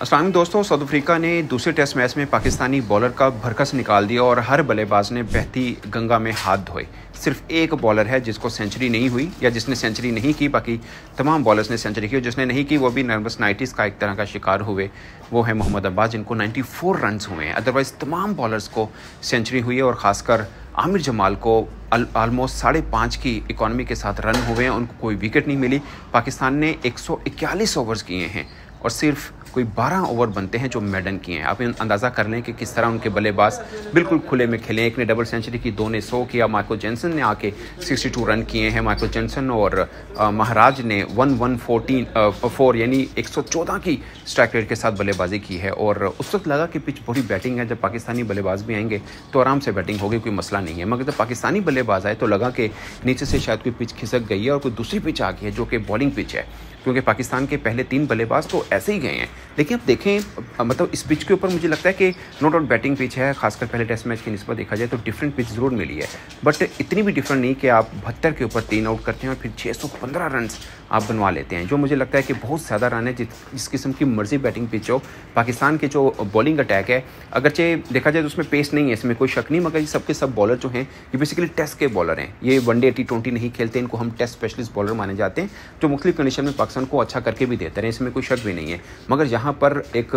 अस्सलाम वालेकुम दोस्तों। साउथ अफ्रीका ने दूसरे टेस्ट मैच में पाकिस्तानी बॉलर का भरकस निकाल दिया और हर बल्लेबाज ने बहती गंगा में हाथ धोए। सिर्फ एक बॉलर है जिसको सेंचुरी नहीं हुई या जिसने सेंचुरी नहीं की, बाकी तमाम बॉलर्स ने सेंचुरी की। जिसने नहीं की वो भी नर्वसनाइटिस का एक तरह का शिकार हुए, वो है मोहम्मद अब्बास, जिनको 94 रन हुए हैं। अदरवाइज़ तमाम बॉलर्स को सेंचुरी हुई है और ख़ासकर आमिर जमाल को आलमोस्ट 5.5 की इकॉनमी के साथ रन हुए हैं। उनको कोई विकेट नहीं मिली। पाकिस्तान ने 141 ओवर्स किए हैं और सिर्फ कोई 12 ओवर बनते हैं जो मेडन किए हैं। आप अंदाज़ा कर लें कि किस तरह उनके बल्लेबाज बिल्कुल खुले में खेले। एक ने डबल सेंचुरी की, दो ने 100 किया। माइकल जेनसन ने आके 62 रन किए हैं। माइकल जेनसन और महाराज ने 114 यानी 114 की स्ट्राइक रेट के साथ बल्लेबाजी की है। और उस वक्त लगा कि पिच बड़ी बैटिंग है, जब पाकिस्तानी बल्लेबाज भी आएंगे तो आराम से बैटिंग होगी, कोई मसला नहीं है। मगर जब पाकिस्तानी बल्लेबाज आए तो लगा कि नीचे से शायद कोई पिच खिसक गई है और कोई दूसरी पिच आ गई है जो कि बॉलिंग पिच है, क्योंकि पाकिस्तान के पहले 3 बल्लेबाज तो ऐसे ही गए हैं। लेकिन अब देखें, मतलब इस पिच के ऊपर मुझे लगता है कि नो डाउट बैटिंग पिच है, खासकर पहले टेस्ट मैच की निस्बत देखा जाए तो डिफरेंट पिच ज़रूर मिली है, बट इतनी भी डिफरेंट नहीं कि आप 72 के ऊपर 3 आउट करते हैं और फिर 615 रन आप बनवा लेते हैं, जो मुझे लगता है कि बहुत ज़्यादा रन है। जिस किस्म की मर्जी बैटिंग पिच हो, पाकिस्तान के जो बॉलिंग अटैक है, अगरचे देखा जाए तो उसमें पेस नहीं है, इसमें कोई शक नहीं, मगर ये सबके सब बॉलर जो हैं ये बेसिकली टेस्ट के बॉलर हैं। ये वनडे T20 नहीं खेलते, इनको हम टेस्ट स्पेशलिस्ट बॉलर माने जाते हैं, जो मुख्तलिफ कंडीशन में पाकिस्तान को अच्छा करके भी देते रहे, इसमें कोई शक भी नहीं है। मगर यहाँ पर एक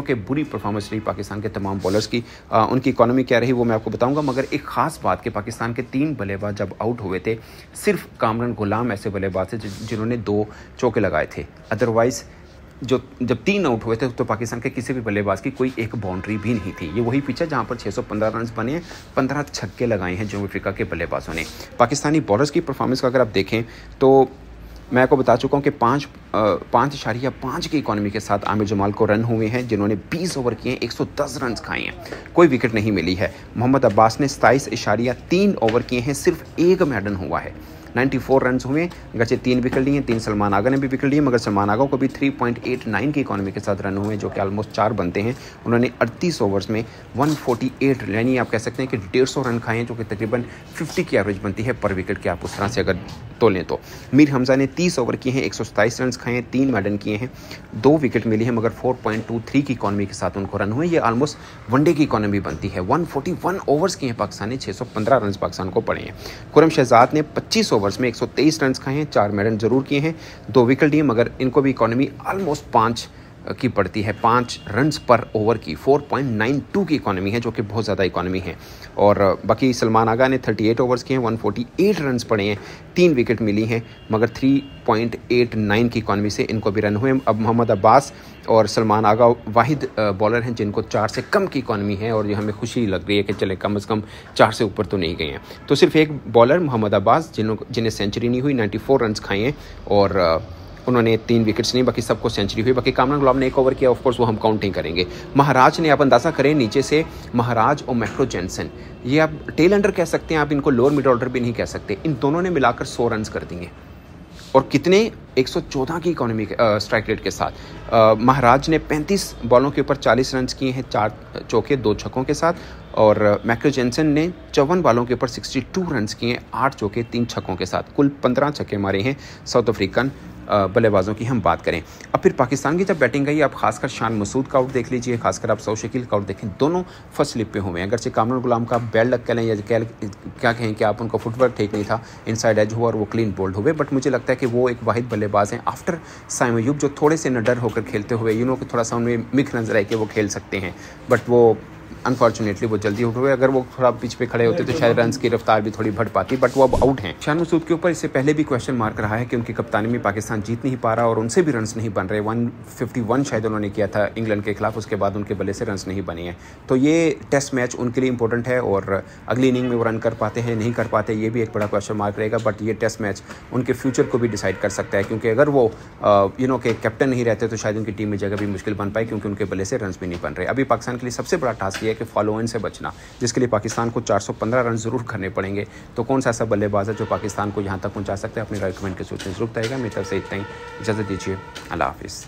के बुरी परफॉर्मेंस रही पाकिस्तान के तमाम बॉलर्स की। उनकी इकॉनमी क्या रही वो मैं आपको बताऊंगा, मगर एक खास बात कि पाकिस्तान के 3 बल्लेबाज जब आउट हुए थे, सिर्फ कामरान गुलाम ऐसे बल्लेबाज थे जिन्होंने 2 चौके लगाए थे। अदरवाइज जब 3 आउट हुए थे तो पाकिस्तान के किसी भी बल्लेबाज की कोई एक बाउंड्री भी नहीं थी। ये वही पिच है जहाँ पर 615 रन बने हैं, 15 छक्के लगाए हैं जनूबी अफ्रीका के बल्लेबाजों ने। पाकिस्तानी बॉलर्स की परफॉर्मेंस का अगर आप देखें तो मैं आपको बता चुका हूँ कि 5.5 की इकॉनमी के साथ आमिर जमाल को रन हुए हैं, जिन्होंने 20 ओवर किए हैं, 110 रन खाए हैं, कोई विकेट नहीं मिली है। मोहम्मद अब्बास ने 27.3 ओवर किए हैं, सिर्फ एक मेडन हुआ है, 94 रन हुए, गचे 3 विकेट लिए, 3 सलमान आगा ने भी विकेट लिए, मगर सलमान आगा को भी 3.89 की इकॉनमी के साथ रन हुए, जो कि ऑलमोस्ट 4 बनते हैं। उन्होंने 38 ओवर्स में 148 यानी आप कह सकते हैं कि 150 रन खाए हैं, जो कि तकरीबन 50 की एवरेज बनती है पर विकेट के, आप उस तरह से अगर तोलें तो। मीर हमजा ने 30 ओवर किए हैं, 127 रन खाए हैं, 3 मेडन किए हैं, 2 विकेट मिली है, मगर 4.23 की इकॉनमी के साथ उनको रन हुए। ये ऑलमोस्ट वनडे की इकॉनमी बनती है। 141 ओवर्स किए हैं पाकिस्तान ने, 615 रन पाकिस्तान को पड़े हैं। खुरम शहजाद ने 25 ओवर्स में 123 रन खाए हैं, 4 मेडन जरूर किए हैं, 2 विकेट लिए, मगर इनको भी इकॉनमी ऑलमोस्ट 5 की पड़ती है, 5 रन पर ओवर की, 4.92 की इकॉनमी है, जो कि बहुत ज़्यादा इकॉनमी है। और बाकी सलमान आगा ने 38 ओवर्स किए हैं, 148 रन पड़े हैं, 3 विकेट मिली हैं, मगर 3.89 की इकॉनमी से इनको भी रन हुए। अब मोहम्मद अब्बास और सलमान आगा वाहिद बॉलर हैं जिनको 4 से कम की इकॉनमी है, और ये हमें खुशी लग रही है कि चले कम से कम 4 से ऊपर तो नहीं गए हैं। तो सिर्फ एक बॉलर मोहम्मद अब्बास जिन्हें सेंचुरी नहीं हुई, 94 रन खाए हैं और उन्होंने 3 विकेट्स नहीं, बाकी सबको सेंचुरी हुई। बाकी कामरान गुलाम ने 1 ओवर किया, ऑफकोर्स वो हम काउंट नहीं करेंगे। महाराज ने, आप अंदाज़ा करें नीचे से, महाराज और मैक्रो जेनसन, ये आप टेल अंडर कह सकते हैं, आप इनको लोअर मिड ऑर्डर भी नहीं कह सकते। इन दोनों ने मिलाकर 100 रन कर दिए, और कितने 114 की इकॉनमी स्ट्राइक रेट के साथ। महाराज ने 35 बॉलों के ऊपर 40 रन किए हैं, 4 चौके 2 छक्कों के साथ, और मैक्रो जेनसन ने 54 बॉलों के ऊपर 62 रन किए, 8 चौके 3 छक्कों के साथ, कुल 15 छक्के मारे हैं साउथ अफ्रीकन बल्लेबाजों की हम बात करें। अब फिर पाकिस्तान की जब बैटिंग आई, आप खासकर शान मसूद का आउट देख लीजिए, खासकर आप सौ शकील का आउट देखें, दोनों फर्स्ट स्लिप पे हुए हैं। अगरचे कामरान गुलाम का बैड लक कह लें या क्या कहें कि आप उनका फुटवर्क ठीक नहीं था, इनसाइड एज हुआ और वो क्लीन बोल्ड हुए, बट मुझे लगता है कि वो एक वाहिद बल्लेबाज हैं आफ्टर साइम अयूब, जो थोड़े से नडर होकर खेलते हुए कि थोड़ा सा उनमें मिख नजर आए कि वो खेल सकते हैं, बट वो अनफॉर्चुनेटली वो जल्दी आउट हुए। अगर वो थोड़ा पिच पे खड़े होते तो शायद रन की रफ्तार भी थोड़ी बढ़ पाती, बट वो अब आउट हैं। शान मसूद के ऊपर इससे पहले भी क्वेश्चन मार्क रहा है कि उनकी कप्तानी में पाकिस्तान जीत नहीं पा रहा और उनसे भी रन्स नहीं बन रहे। 151 शायद उन्होंने किया था इंग्लैंड के खिलाफ, उसके बाद उनके बल्ले से रन्स नहीं बने हैं। तो ये टेस्ट मैच उनके लिए इंपॉर्टेंट है, और अगली इनिंग में वो रन कर पाते हैं नहीं कर पाते, ये भी एक बड़ा क्वेश्चन मार्क रहेगा। बट ये टेस्ट मैच उनके फ्यूचर को भी डिसाइड कर सकता है, क्योंकि अगर वो के कैप्टन नहीं रहते तो शायद उनकी टीम में जगह भी मुश्किल बन पाए, क्योंकि उनके बल्ले से रन्स भी नहीं बन रहे। अभी पाकिस्तान के लिए सबसे बड़ा टास्क ये है कि फॉलो इन से बचना, जिसके लिए पाकिस्तान को 415 रन जरूर करने पड़ेंगे। तो कौन सा ऐसा बल्लेबाज है जो पाकिस्तान को यहाँ तक पहुँचा सकता है? अपने राय कमेंट के सूचना जरूर बताएगा। मेरी तरफ से इतना ही, इजाज़त दीजिए, अल्लाह हाफिज़।